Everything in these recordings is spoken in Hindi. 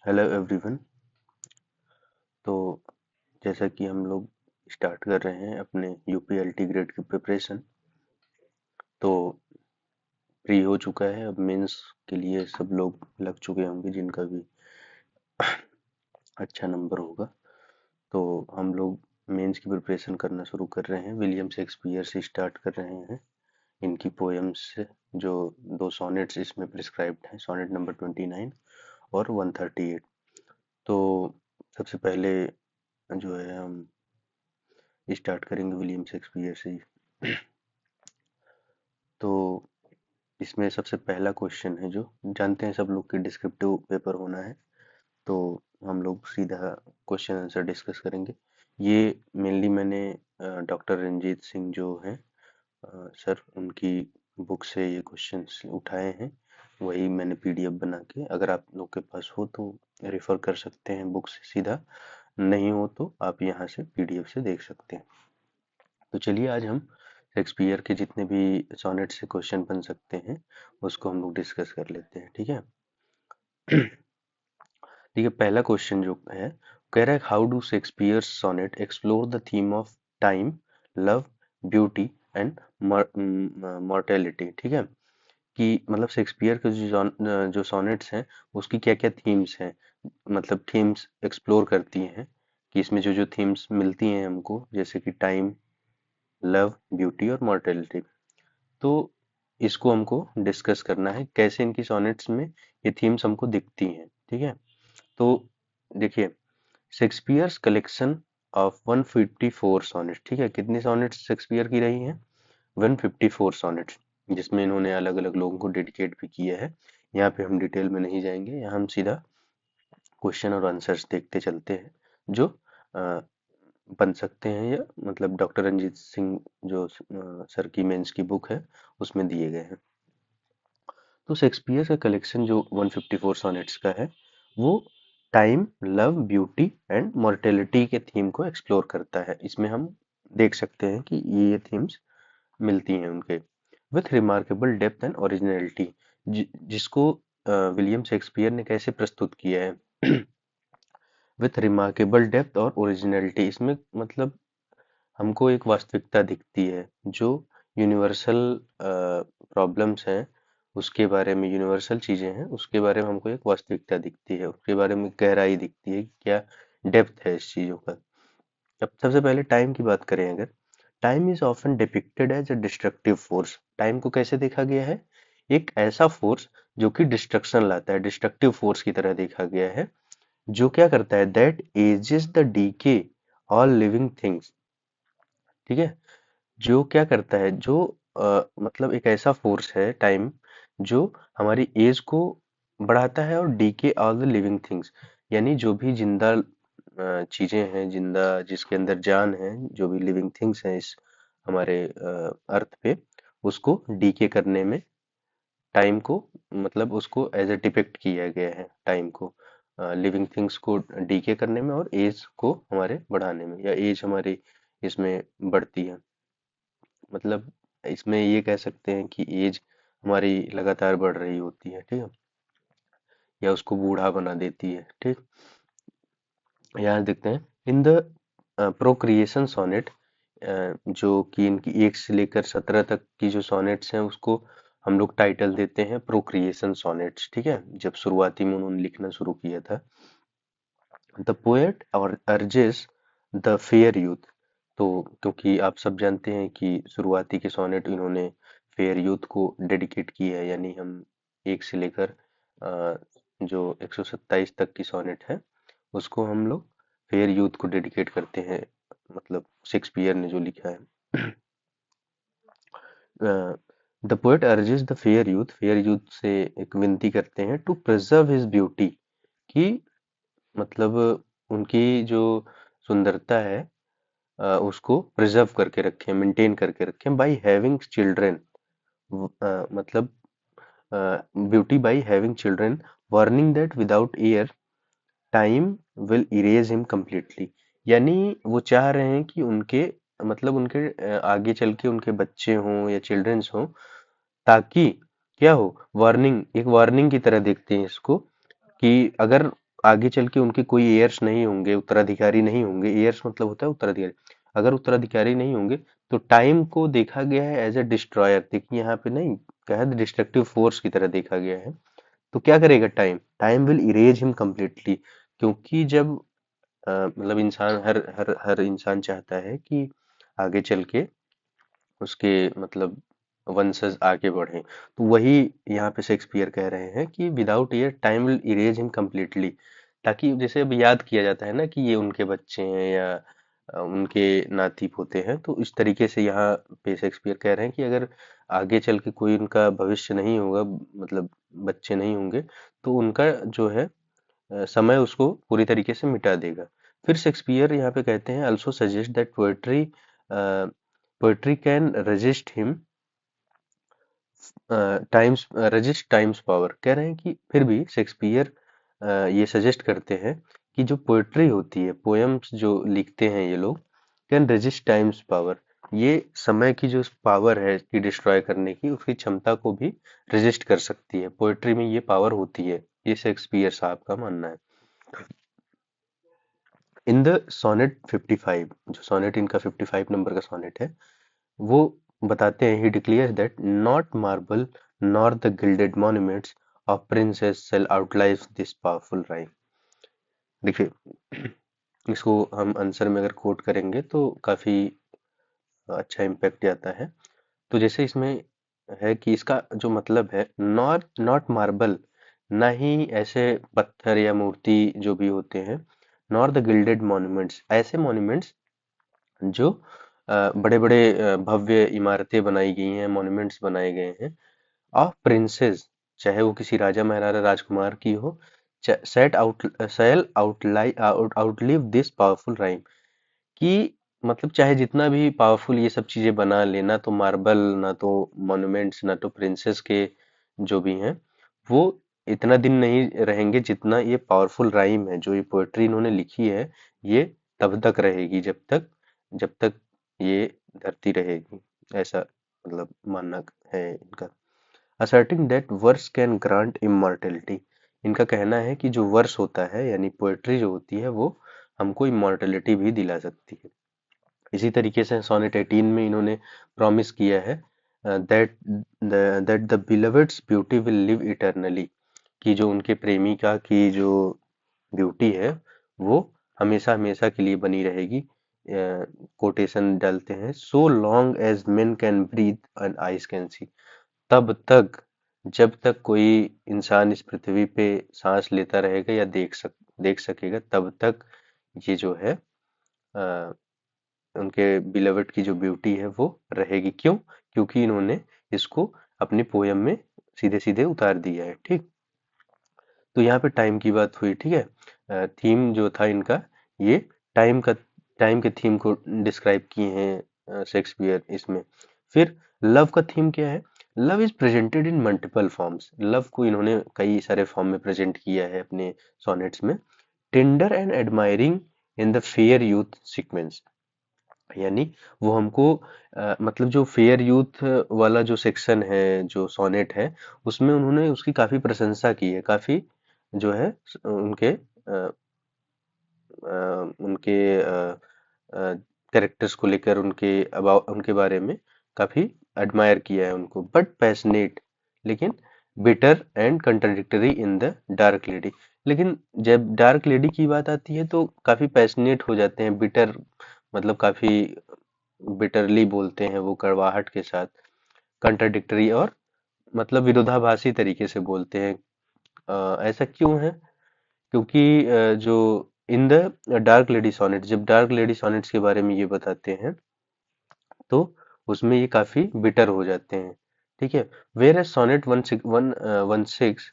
Hello everyone. तो जैसा कि हम लोग स्टार्ट कर रहे हैं अपने यूपीएलटी ग्रेड की प्रिपरेशन, तो प्री हो चुका है। अब मेंस के लिए सब लोग लग चुके होंगे जिनका भी अच्छा नंबर होगा। तो हम लोग मेंस की प्रिपरेशन करना शुरू कर रहे हैं। विलियम शेक्सपियर से स्टार्ट कर रहे हैं, इनकी पोएम्स से। जो दो सोनेट्स इसमें प्रिस्क्राइब्ड हैं, सोनेट नंबर 29 और 138। तो सबसे पहले जो है हम स्टार्ट करेंगे विलियम शेक्सपियर से ही। तो इसमें सबसे पहला क्वेश्चन है, जो जानते हैं सब लोग कि डिस्क्रिप्टिव पेपर होना है। तो हम लोग सीधा क्वेश्चन आंसर डिस्कस करेंगे। ये मेनली मैंने डॉक्टर रंजीत सिंह जो हैं सर, उनकी बुक से ये क्वेश्चंस उठाए हैं। वही मैंने पीडीएफ बना के, अगर आप लोग के पास हो तो रेफर कर सकते हैं बुक से सीधा, नहीं हो तो आप यहाँ से पीडीएफ से देख सकते हैं। तो चलिए आज हम शेक्सपियर के जितने भी सोनेट से क्वेश्चन बन सकते हैं उसको हम लोग डिस्कस कर लेते हैं, ठीक है। ठीक है, पहला क्वेश्चन जो है कह रहा है, how do Shakespeare sonnet explore the theme of time, love, beauty and mortality. ठीक है, कि मतलब शेक्सपियर के जो सोनेट्स हैं उसकी क्या क्या थीम्स हैं, मतलब थीम्स एक्सप्लोर करती हैं, कि इसमें जो जो थीम्स मिलती हैं हमको, जैसे कि टाइम, लव, ब्यूटी और मॉर्टेलिटी। तो इसको हमको डिस्कस करना है, कैसे इनकी सोनेट्स में ये थीम्स हमको दिखती हैं, ठीक है। तो देखिए, शेक्सपियर्स कलेक्शन ऑफ 154 सोनेट्स, ठीक है, कितनी सोनेट्स शेक्सपियर की रही हैं? 154 सोनेट्स, जिसमें इन्होंने अलग अलग लोगों को डेडिकेट भी किया है। यहाँ पे हम डिटेल में नहीं जाएंगे, यहाँ हम सीधा क्वेश्चन और आंसर्स देखते चलते हैं, जो बन सकते हैं, या मतलब डॉक्टर रंजीत सिंह जो सर की मेंस की बुक है उसमें दिए गए हैं। तो शेक्सपियर का कलेक्शन जो 154 सोनेट्स का है, वो time, love, beauty and mortality के थीम को एक्सप्लोर करता है। इसमें हम देख सकते हैं कि ये थीम्स मिलती हैं उनके, with remarkable depth and originality. जिसको विलियम शेक्सपियर ने कैसे प्रस्तुत किया है? विथ रिमार्केबल डेप्थ और ओरिजिनलिटी, इसमें मतलब हमको एक वास्तविकता दिखती है, जो यूनिवर्सल प्रॉब्लम्स हैं उसके बारे में, यूनिवर्सल चीजें हैं उसके बारे में हमको एक वास्तविकता दिखती है, उसके बारे में गहराई दिखती है, क्या डेप्थ है इस चीजों का। अब सबसे पहले टाइम की बात करें अगर, time is often depicted as a destructive force. Time को कैसे देखा गया है? एक ऐसा फोर्स जो कि डिस्ट्रक्शन लाता है, डिस्ट्रक्टिव फोर्स की तरह देखा गया है, जो क्या करता है, that ages the decay all living things. ठीक है, जो क्या करता है, जो मतलब एक ऐसा फोर्स है टाइम, जो हमारी एज को बढ़ाता है, और decay all the living things, यानी जो भी जिंदा चीजें हैं, जिंदा जिसके अंदर जान है, जो भी लिविंग थिंग्स हैं इस हमारे अर्थ पे, उसको डीके करने में टाइम को, मतलब उसको एज ए डिपिक्ट किया गया है, टाइम को लिविंग थिंग्स को डीके करने में, और एज को हमारे बढ़ाने में, या एज हमारी इसमें बढ़ती है। मतलब इसमें ये कह सकते हैं कि एज हमारी लगातार बढ़ रही होती है, ठीक है, या उसको बूढ़ा बना देती है, ठीक। यहाँ देखते हैं, इन द प्रोक्रिएशन सोनेट, जो कि इनकी 1 से लेकर 17 तक की जो सोनेट्स हैं उसको हम लोग टाइटल देते हैं प्रोक्रिएशन सोनेट्स, ठीक है, जब शुरुआती में उन्होंने लिखना शुरू किया था। द पोएट और अर्जेस द फेयर यूथ, तो क्योंकि आप सब जानते हैं कि शुरुआती के सोनेट इन्होंने फेयर यूथ को डेडिकेट की है, यानी हम 1 से लेकर जो 127 तक की सोनेट है उसको हम लोग फेयर यूथ को डेडिकेट करते हैं, मतलब शेक्सपियर ने जो लिखा है। The poet urges the fair youth से एक विनती करते हैं, टू प्रिजर्व हिज ब्यूटी, कि मतलब उनकी जो सुंदरता है उसको प्रिजर्व करके रखें, मेंटेन करके रखें, बाय हैविंग चिल्ड्रन, मतलब beauty by having children, warning that without year time will erase him completely. यानी वो चाह रहे हैं कि उनके, मतलब उनके आगे चल के उनके बच्चे हों या चिल्ड्रंस हों, ताकि क्या हो, वार्निंग, एक वार्निंग की तरह देखते हैं इसको, कि अगर आगे चल के उनके कोई एयर्स नहीं होंगे, उत्तराधिकारी नहीं होंगे। एयर्स मतलब होता है उत्तराधिकारी। अगर उत्तराधिकारी नहीं होंगे तो टाइम को देखा गया है एज ए डिस्ट्रॉयर। देखिए यहाँ पे नहीं कहा है, डिस्ट्रक्टिव फोर्स की तरह देखा गया है। तो क्या करेगा time? Time will erase him completely. क्योंकि जब मतलब इंसान हर हर हर इंसान चाहता है कि आगे चल के उसके मतलब वंशज आगे बढ़े। तो वही यहाँ पे शेक्सपियर कह रहे हैं कि without year time will erase him completely. ताकि जैसे अब याद किया जाता है ना कि ये उनके बच्चे हैं या उनके नाती पोते हैं, तो इस तरीके से यहाँ पे शेक्सपियर कह रहे हैं कि अगर आगे चल के कोई उनका भविष्य नहीं होगा, मतलब बच्चे नहीं होंगे, तो उनका जो है समय उसको पूरी तरीके से मिटा देगा। फिर शेक्सपियर यहाँ पे कहते हैं also suggest that poetry can resist him times resist times power. कह रहे हैं कि फिर भी शेक्सपियर ये सजेस्ट करते हैं कि जो पोएट्री होती है, पोएम्स जो लिखते हैं ये लोग, कैन रजिस्ट टाइम्स पावर। ये समय की जो पावर है कि डिस्ट्रॉय करने की, उसकी क्षमता को भी रजिस्ट कर सकती है। पोएट्री में ये पावर होती है, ये शेक्सपियर साहब का मानना है। इन द सोनेट 55, जो सोनेट इनका 55 नंबर का सोनेट है, वो बताते हैं, he declares that not marble nor the gilded monuments of princes shall outlive this powerful rhyme. देखिए इसको हम आंसर में अगर कोट करेंगे तो काफी अच्छा इम्पैक्ट आता है। तो जैसे इसमें है कि इसका जो मतलब है, नॉट नॉट मार्बल, ना ही ऐसे पत्थर या मूर्ति जो भी होते हैं, नॉर द गिल्डेड मॉन्यूमेंट्स, ऐसे मॉन्यूमेंट्स जो बड़े बड़े भव्य इमारतें बनाई गई हैं, मॉन्यूमेंट्स बनाए गए हैं ऑफ प्रिंसेस, चाहे वो किसी राजा महाराजा राजकुमार की हो, set out shall outlive this powerful rhyme. कि मतलब चाहे जितना भी पावरफुल ये सब चीजें बना ले, ना तो मार्बल, ना तो मॉन्यूमेंट्स, ना तो प्रिंसेस के जो भी हैं, वो इतना दिन नहीं रहेंगे जितना ये पावरफुल राइम है, जो ये पोएट्री इन्होंने लिखी है, ये तब तक रहेगी जब तक ये धरती रहेगी। ऐसा मतलब मानना है इनका। asserting that verse can grant immortality। इनका कहना है कि जो वर्स होता है यानी पोएट्री जो होती है वो हमको इमॉर्टलिटी भी दिला सकती है। इसी तरीके से सोनेट 18 में इन्होंने प्रॉमिस किया है that that the बिलवेड्स beauty will live eternally, कि जो उनके प्रेमिका की जो ब्यूटी है वो हमेशा हमेशा के लिए बनी रहेगी। कोटेशन डालते हैं, so long as men can breathe and eyes can see. तब तक, जब तक कोई इंसान इस पृथ्वी पे सांस लेता रहेगा या देख सकेगा, तब तक ये जो है अ, उनके बिलवड की जो ब्यूटी है वो रहेगी। क्यों? क्योंकि इन्होंने इसको अपनी पोयम में सीधे सीधे उतार दिया है। ठीक। तो यहाँ पे टाइम की बात हुई। ठीक है, थीम जो था इनका, ये टाइम का, टाइम के थीम को डिस्क्राइब किए हैं शेक्सपियर इसमें। फिर लव का थीम क्या है? Love is presented in multiple forms. Love को इन्होंने कई सारे फॉर्म में प्रेजेंट किया है अपने सोनेट्स में। Tender and admiring in the fair youth sequence, यानी वो हमको मतलब जो फेयर यूथ वाला जो सेक्शन है, जो सोनेट है, उसमें उन्होंने उसकी काफी प्रशंसा की है, काफी जो है उनके उनके कैरेक्टर्स को लेकर, उनके अबाउट, उनके बारे में काफी एडमायर किया है उनको। बट पैशनेट, लेकिन bitter and contradictory in the dark lady. लेकिन जब डार्क लेडी की बात आती है तो काफी पैशनेट हो जाते हैं, बिटर मतलब काफी बिटरली बोलते हैं वो, कड़वाहट के साथ। कंट्राडिक्टरी और मतलब विरोधाभासी तरीके से बोलते हैं। ऐसा क्यों है? क्योंकि जो in the dark lady sonnet, जब डार्क लेडी सोनेट्स के बारे में ये बताते हैं तो उसमें ये काफी बिटर हो जाते हैं। ठीक है। Where as sonnet 116,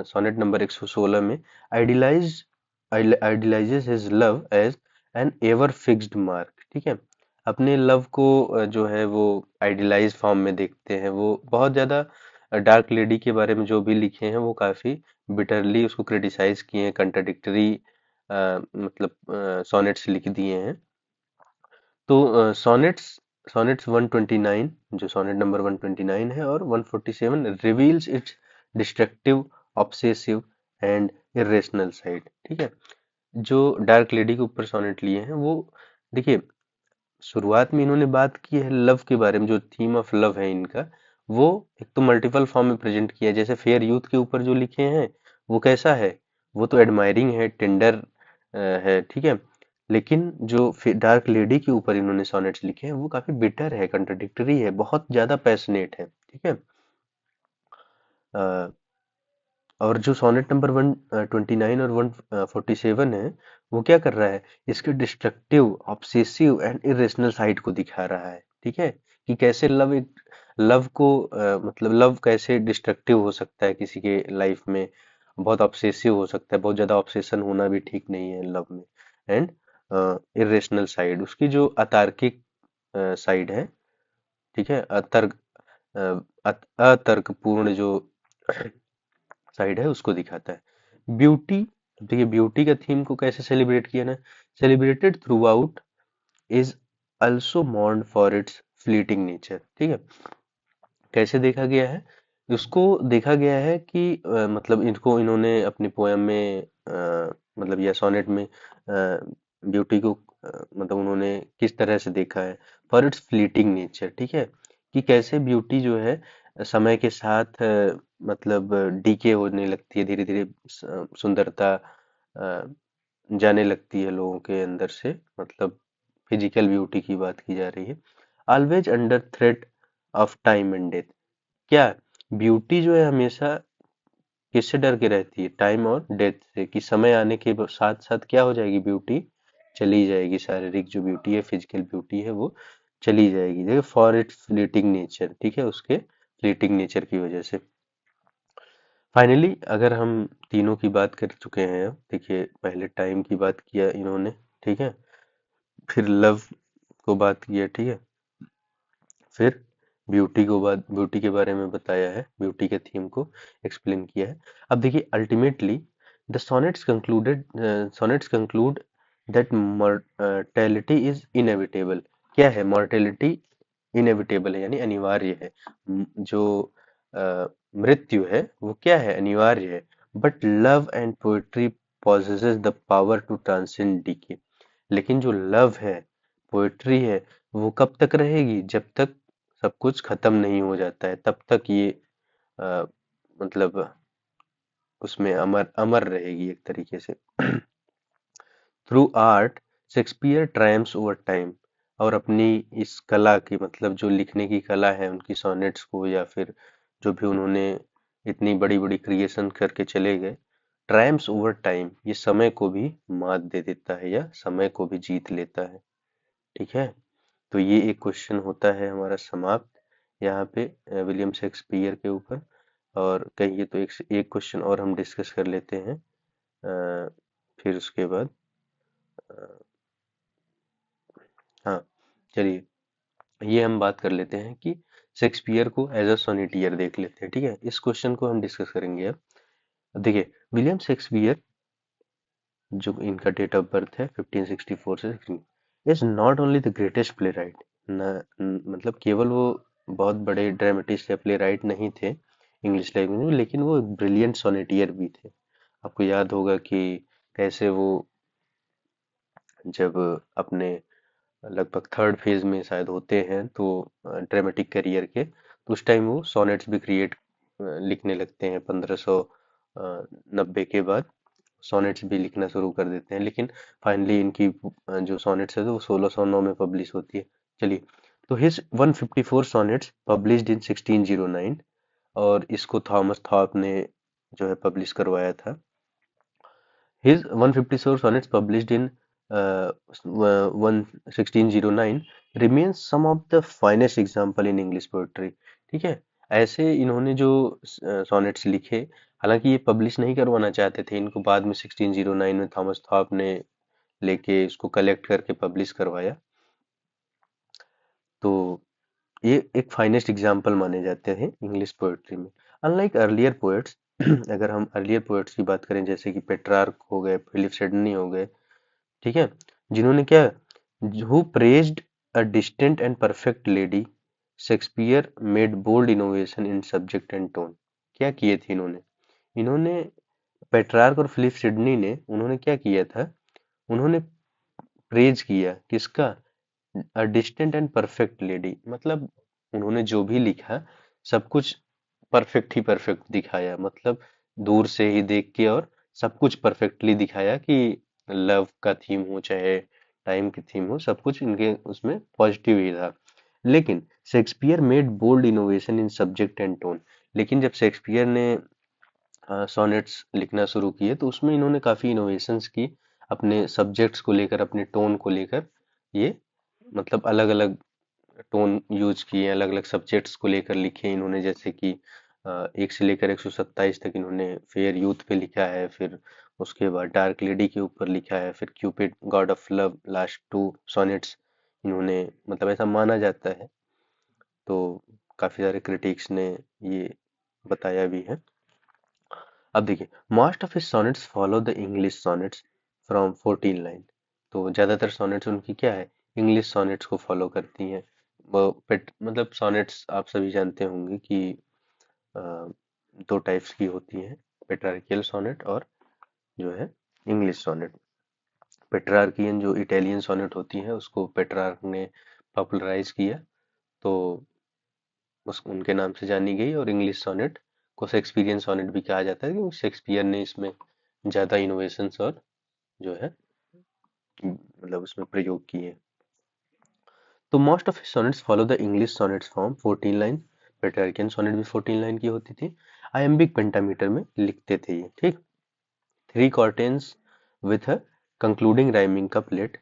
sonnet number 116 में idealise idealises his love as an ever fixed mark. ठीक है। अपने लव को जो है वो आइडियलाइज फॉर्म में देखते हैं। वो बहुत ज्यादा डार्क लेडी के बारे में जो भी लिखे हैं वो काफी बिटरली उसको क्रिटिसाइज किए हैं, कंट्राडिक्टरी मतलब सोनेट्स लिख दिए हैं। तो सोनेट्स सोनेट्स 129, जो सोनेट नंबर 129 है, और 147 reveals it's destructive, obsessive and irrational side. ठीक है, जो डार्क लेडी के ऊपर सोनेट लिए हैं वो, देखिए शुरुआत में इन्होंने बात की है लव के बारे में, जो थीम ऑफ लव है इनका, वो एक तो मल्टीपल फॉर्म में प्रेजेंट किया है। जैसे फेयर यूथ के ऊपर जो लिखे हैं वो कैसा है, वो तो एडमायरिंग है, टेंडर है, ठीक है। लेकिन जो डार्क लेडी के ऊपर इन्होंने सोनेट्स लिखे हैं वो काफी बिटर है, कंट्राडिक्टरी है, बहुत ज्यादा पैशनेट है, ठीक है। अ, और जो सोनेट नंबर 129 और 147 है, वो क्या कर रहा है, इसके destructive, obsessive and irrational side को दिखा रहा है, ठीक है। कि कैसे लव, एक लव को मतलब लव कैसे डिस्ट्रक्टिव हो सकता है किसी के लाइफ में, बहुत ऑब्सेसिव हो सकता है, बहुत ज्यादा ऑब्सेशन होना भी ठीक नहीं है लव में। एंड इरेशनल साइड, उसकी जो अतार्किक साइड है, ठीक है, अतर्कपूर्ण जो साइड है उसको दिखाता है। ब्यूटी, देखिए ब्यूटी का थीम को कैसे सेलिब्रेट किया ना, celebrated throughout, is also mourn for its fleeting nature. ठीक है, कैसे देखा गया है, उसको देखा गया है कि मतलब इनको इन्होंने अपनी पोयम में मतलब या सोनेट में ब्यूटी को मतलब उन्होंने किस तरह से देखा है, फॉर इट्स फ्लीटिंग नेचर, ठीक है। कि कैसे ब्यूटी जो है समय के साथ मतलब डीके होने लगती है, धीरे धीरे सुंदरता जाने लगती है लोगों के अंदर से, मतलब फिजिकल ब्यूटी की बात की जा रही है। Always under threat of time and death, क्या ब्यूटी जो है हमेशा किससे डर के रहती है, टाइम और डेथ से, कि समय आने के साथ साथ क्या हो जाएगी, ब्यूटी चली जाएगी, शारीरिक जो ब्यूटी है, फिजिकल ब्यूटी है वो चली जाएगी, देखिए फॉर इट्स फ्लीटिंग नेचर, ठीक है, उसके फ्लीटिंग नेचर की वजह से। फाइनली अगर हम तीनों की बात कर चुके हैं, अब देखिए पहले टाइम की बात किया इन्होंने, ठीक है, फिर लव को बात किया, ठीक है, फिर ब्यूटी के बारे में बताया है, ब्यूटी के थीम को एक्सप्लेन किया है। अब देखिए ultimately the sonnets conclude that mortality is inevitable. क्या है, मॉर्टेलिटी इनएविटेबल है यानी अनिवार्य है। जो मृत्यु है वो क्या है, अनिवार्य है। But love and poetry possesses the power to transcend decay. लेकिन जो लव है, पोएट्री है, वो कब तक रहेगी, जब तक सब कुछ खत्म नहीं हो जाता है, तब तक ये अ, मतलब उसमें अमर अमर रहेगी एक तरीके से। Through art Shakespeare triumphs over time, और अपनी इस कला की, मतलब जो लिखने की कला है उनकी सोनेट्स को, या फिर जो भी उन्होंने इतनी बड़ी बड़ी क्रिएशन करके चले गए, ट्रायम्फ्स ओवर टाइम, ये समय को भी मात दे देता है या समय को भी जीत लेता है, ठीक है। तो ये एक क्वेश्चन होता है हमारा समाप्त यहाँ पे विलियम शेक्सपियर के ऊपर। और कहिए तो एक क्वेश्चन और हम डिस्कस कर लेते हैं, फिर उसके बाद हाँ, चलिए ये हम बात कर लेते हैं कि शेक्सपियर को एज अ सोनेटियर देख लेते हैं, ठीक है। इस क्वेश्चन को हम डिस्कस करेंगे अब। देखिए विलियम शेक्सपियर, जो इनका डेट ऑफ बर्थ है 1564 से 16, is not only the greatest play right, मतलब केवल वो बहुत बड़े ड्रामेटिस्ट या प्ले राइट नहीं थे इंग्लिश लैंग्वेज में, लेकिन वो एक ब्रिलियंट सोनेटियर भी थे। आपको याद होगा कि कैसे वो जब अपने लगभग थर्ड फेज में शायद होते हैं, तो ड्रामेटिक करियर के, तो उस टाइम वो सोनेट्स भी क्रिएट लिखने लगते हैं 1590 के बाद, सोनेट्स भी लिखना शुरू कर देते हैं। लेकिन फाइनली इनकी जो सोनेट्स है तो वो 1609 में पब्लिश होती है। चलिए, तो हिज 154 सोनेट्स पब्लिश्ड इन 1609, और इसको थॉमस थॉप ने जो है पब्लिश करवाया था। His 154 sonnets published in 1609 remains some of the finest example in English poetry। ठीक है, ऐसे इन्होंने जो सॉनेट्स लिखे, हालांकि ये पब्लिश नहीं करवाना चाहते थे, इनको बाद में 1609 में थॉमस थॉप ने लेके इसको कलेक्ट करके पब्लिश करवाया। तो ये एक फाइनेस्ट एग्जाम्पल माने जाते हैं इंग्लिश पोएट्री में। अनलाइक अर्लियर पोएट्स, अगर हम अर्लियर पोएट्स की बात करें, जैसे कि पेट्रार्क हो गए, फिलिप सिडनी हो गए, ठीक है, जिन्होंने क्या, who praised a distant and perfect lady, Shakespeare made bold innovation in subject and tone. क्या किए थे इन्होंने, इन्होंने पेट्रार्क और फिलिप सिडनी ने उन्होंने क्या किया था, उन्होंने प्रेज किया किसका, अ डिस्टेंट एंड परफेक्ट लेडी, मतलब उन्होंने जो भी लिखा सब कुछ परफेक्ट ही परफेक्ट दिखाया, मतलब दूर से ही देख के और सब कुछ परफेक्टली दिखाया कि लव का थीम हो चाहे टाइम की थीम हो, सब कुछ इनके उसमें पॉजिटिव ही था। लेकिन Shakespeare made bold innovation in subject and tone. लेकिन जब शेक्सपियर ने सोनेट्स लिखना शुरू किए तो उसमें इन्होंने काफी इनोवेशंस की, अपने सब्जेक्ट्स को लेकर, अपने टोन को लेकर। ये मतलब अलग अलग टोन यूज किए, अलग अलग सब्जेक्ट्स को लेकर लिखे इन्होंने, जैसे कि 1 से लेकर 127 तक इन्होंने फेयर यूथ पे लिखा है, फिर उसके बाद डार्क लेडी के ऊपर लिखा है, फिर Cupid God of love, last 2 sonnets इन्होंने, मतलब ऐसा माना जाता है। तो काफी सारे क्रिटिक्स ने ये बताया भी है। अब देखिए, most of his sonnets follow the English sonnets from 14 line. तो ज्यादातर सॉनेट्स उनकी क्या है, इंग्लिश सॉनेट्स को फॉलो करती हैं। वो मतलब सॉनेट्स आप सभी जानते होंगे कि अ, 2 टाइप्स की होती हैं, पेट्रार्कियल सॉनेट और जो है इंग्लिश सॉनेट। पेट्रार्कियन जो इटालियन सॉनेट होती है उसको पेट्रार्क ने पॉपुलराइज किया, तो उस उनके नाम से जानी गई। और इंग्लिश सॉनेट को शेक्सपियरियन सॉनेट भी कहा जाता है क्योंकि शेक्सपियर ने इसमें ज्यादा इनोवेशंस और जो है मतलब उसमें प्रयोग किए। तो most of his sonnets follow the English sonnets form 14 line. Petrarchan sonnet भी 14 लाइन की होती थी। आयम्बिक पेंटामीटर में लिखते थे ये, ठीक। 3 quatrains with a concluding rhyming couplet,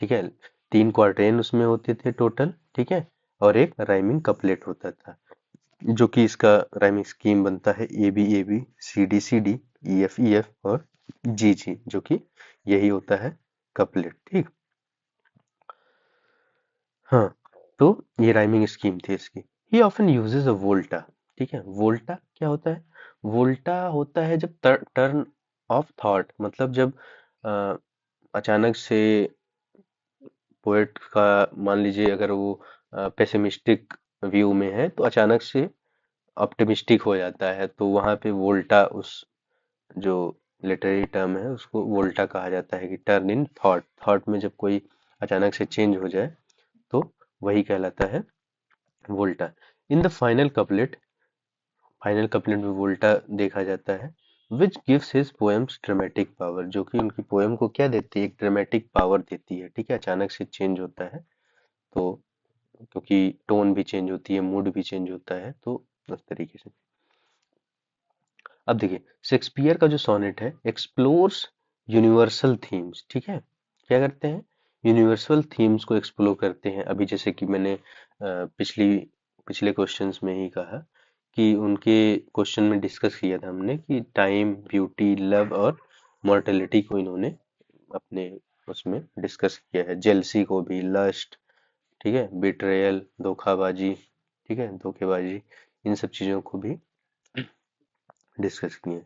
ठीक है। 3 क्वार्टेन उसमें होते थे टोटल, ठीक है। और एक राइमिंग कपलेट होता था, जो कि इसका राइमिंग स्कीम बनता है A B C D E F और जी, जो कि यही होता है कपलेट, ठीक। हाँ, तो ये राइमिंग स्कीम थी इसकी। ही ऑफन यूजेस अ वोल्टा, ठीक है। वोल्टा क्या होता है, वोल्टा होता है जब टर्न ऑफ थॉट, मतलब जब अ, अचानक से पोएट का, मान लीजिए अगर वो पेसिमिस्टिक व्यू में है तो अचानक से ऑप्टिमिस्टिक हो जाता है, तो वहां पे वोल्टा, उस जो लिटरेरी टर्म है उसको वोल्टा कहा जाता है, कि टर्न इन थॉट, थॉट में जब कोई अचानक से चेंज हो जाए तो वही कहलाता है वोल्टा। इन द फाइनल कपलेट में वोल्टा देखा जाता है, which gives his poems dramatic power, जो कि उनकी पोएम को क्या देती है, एक ड्रामेटिक पावर देती है, ठीक है। अचानक से चेंज होता है तो, क्योंकि टोन भी चेंज होती है, मूड भी चेंज होता है, तो उस तरीके से। अब देखिए, शेक्सपियर का जो सोनेट है एक्सप्लोर्स यूनिवर्सल थीम्स, ठीक है। क्या करते हैं, यूनिवर्सल थीम्स को एक्सप्लोर करते हैं। अभी जैसे कि मैंने पिछले क्वेश्चंस में ही कहा कि उनके क्वेश्चन में डिस्कस किया था हमने कि टाइम, ब्यूटी, लव और मॉर्टेलिटी को इन्होंने अपने उसमें डिस्कस किया है। जेलसी को भी, लस्ट, ठीक है, बिट्रेयल, धोखाबाजी, ठीक है, धोखेबाजी, इन सब चीजों को भी डिस्कस किए।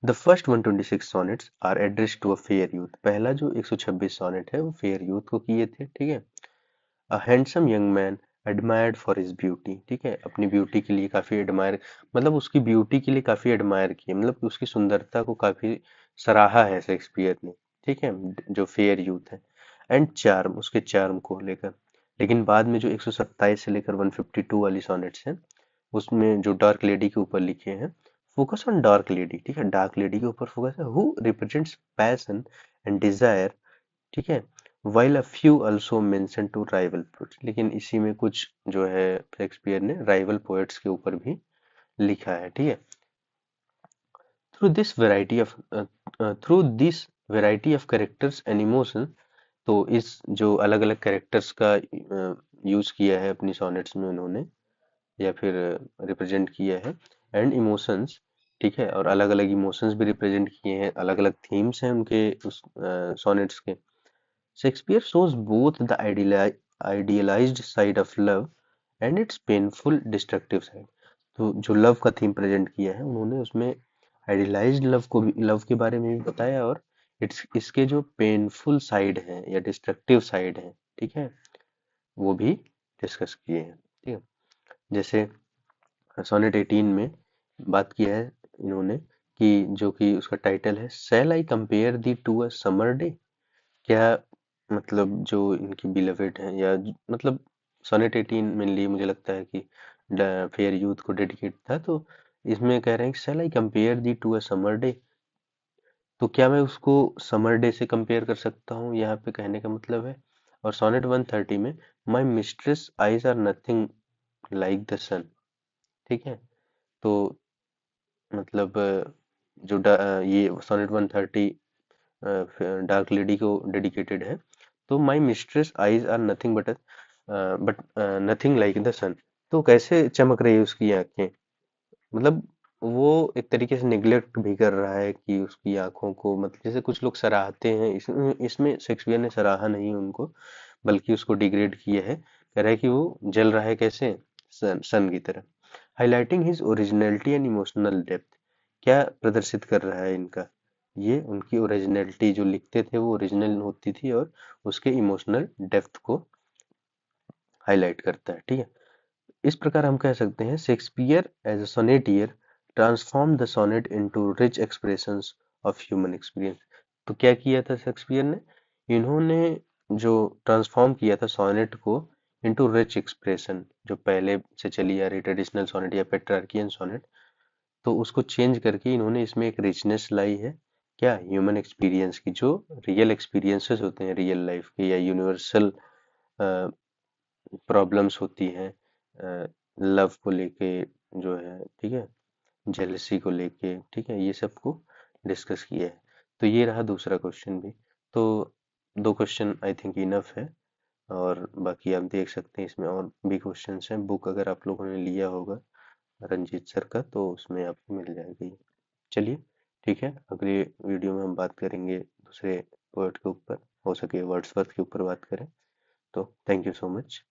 The first 126 sonnets are addressed to a fair youth. पहला जो 126 सॉनेट है वो फेयर यूथ को किए थे, ठीक है। A handsome young man admired for his beauty, ठीक है, अपनी ब्यूटी के लिए काफी एडमायर, मतलब उसकी ब्यूटी के लिए काफी एडमायर किए, मतलब कि उसकी सुंदरता को काफी सराहा है शेक्सपियर ने, ठीक है, जो फेयर यूथ है। एंड चार्म, उसके चार्म को लेकर। लेकिन बाद में जो 127 से लेकर 152 वाली सॉनेट्स हैं उसमें जो डार्क लेडी के ऊपर लिखे हैं, फोकस ऑन डार्क लेडी, ठीक है, डार्क लेडी के ऊपर फोकस है, who represents passion and desire, ठीक है। While a few also mention two rival poets, लेकिन इसी में कुछ जो है शेक्सपियर ने राइवल पोएट्स के ऊपर भी लिखा है, ठीक है। Through this variety of through this variety of characters and emotion, तो इस जो अलग अलग कैरेक्टर्स का यूज किया है अपनी सॉनेट्स में उन्होंने, या फिर रिप्रेजेंट किया है, एंड इमोशंस, ठीक है, और अलग अलग इमोशंस भी रिप्रेजेंट किए हैं, अलग अलग थीम्स हैं उनके उस सॉनेट्स के। Shakespeare shows both the idealized side of love and its painful destructive side। तो जो लव का थीम प्रेजेंट किया है उन्होंने उसमें आइडियलाइज्ड लव को भी, लव के बारे में भी बताया, और इसके जो पेनफुल साइड है या डिस्ट्रक्टिव साइड है, ठीक है, वो भी डिस्कस किए हैं, ठीक है। जैसे सोनेट 18 में बात किया है इन्होंने जो कि उसका टाइटल है shall I compare thee to a summer day. क्या मतलब जो इनकी बिलवेड है मतलब सोनेट 18 मेनली मुझे लगता है कि फेयर यूथ को डेडिकेट था, तो इसमें कह रहे हैं कि shall I compare thee to a summer day. तो क्या मैं उसको समर डे से कंपेयर कर सकता हूँ, यहाँ पे कहने का मतलब है। और सोनेट 130 में my mistress eyes are nothing like the sun. ठीक है, तो मतलब ये सोनेट 130 डार्क लेडी को डेडिकेटेड है। तो my mistress eyes are nothing but nothing like the sun. तो कैसे चमक रही है उसकी आंखें, मतलब वो एक तरीके से निग्लेक्ट भी कर रहा है कि उसकी आंखों को, मतलब जैसे कुछ लोग सराहते हैं, इसमें शेक्सपियर ने सराहा नहीं उनको, बल्कि उसको डिग्रेड किया है। कह रहा है कि वो जल रहा है कैसे, सन की तरह। Highlighting his originality and emotional depth. क्या प्रदर्शित कर रहा है इनका, ये उनकी ओरिजिनलिटी, जो लिखते थे वो ओरिजिनल होती थी, और उसके इमोशनल डेप्थ को हाईलाइट करता है। ठीक है, इस प्रकार हम कह सकते हैं Shakespeare as a sonneteer transform the sonnet into rich expressions of human experience. तो क्या किया था शेक्सपियर ने, इन्होंने जो ट्रांसफॉर्म किया था सोनेट को इनटू रिच एक्सप्रेशन, जो पहले से चली आ रही ट्रेडिशनल सोनेट या पेट्रार्कियन सोनेट, तो उसको चेंज करके इन्होंने इसमें एक रिचनेस लाई है। क्या, ह्यूमन एक्सपीरियंस की, जो रियल एक्सपीरियंसेस होते हैं रियल लाइफ के, या यूनिवर्सल प्रॉब्लम्स होती हैं लव को लेके, जो है, ठीक है, जेलसी को लेके, ठीक है, ये सब को डिस्कस किया है। तो ये रहा दूसरा क्वेश्चन भी। तो दो क्वेश्चन आई थिंक इनफ है, और बाकी आप देख सकते हैं इसमें और भी क्वेश्चंस हैं। बुक अगर आप लोगों ने लिया होगा रंजीत सर का, तो उसमें आपको मिल जाएगी। चलिए, ठीक है, अगले वीडियो में हम बात करेंगे दूसरे पोएट के ऊपर, हो सके वर्ड्सवर्थ के ऊपर बात करें। तो थैंक यू सो मच।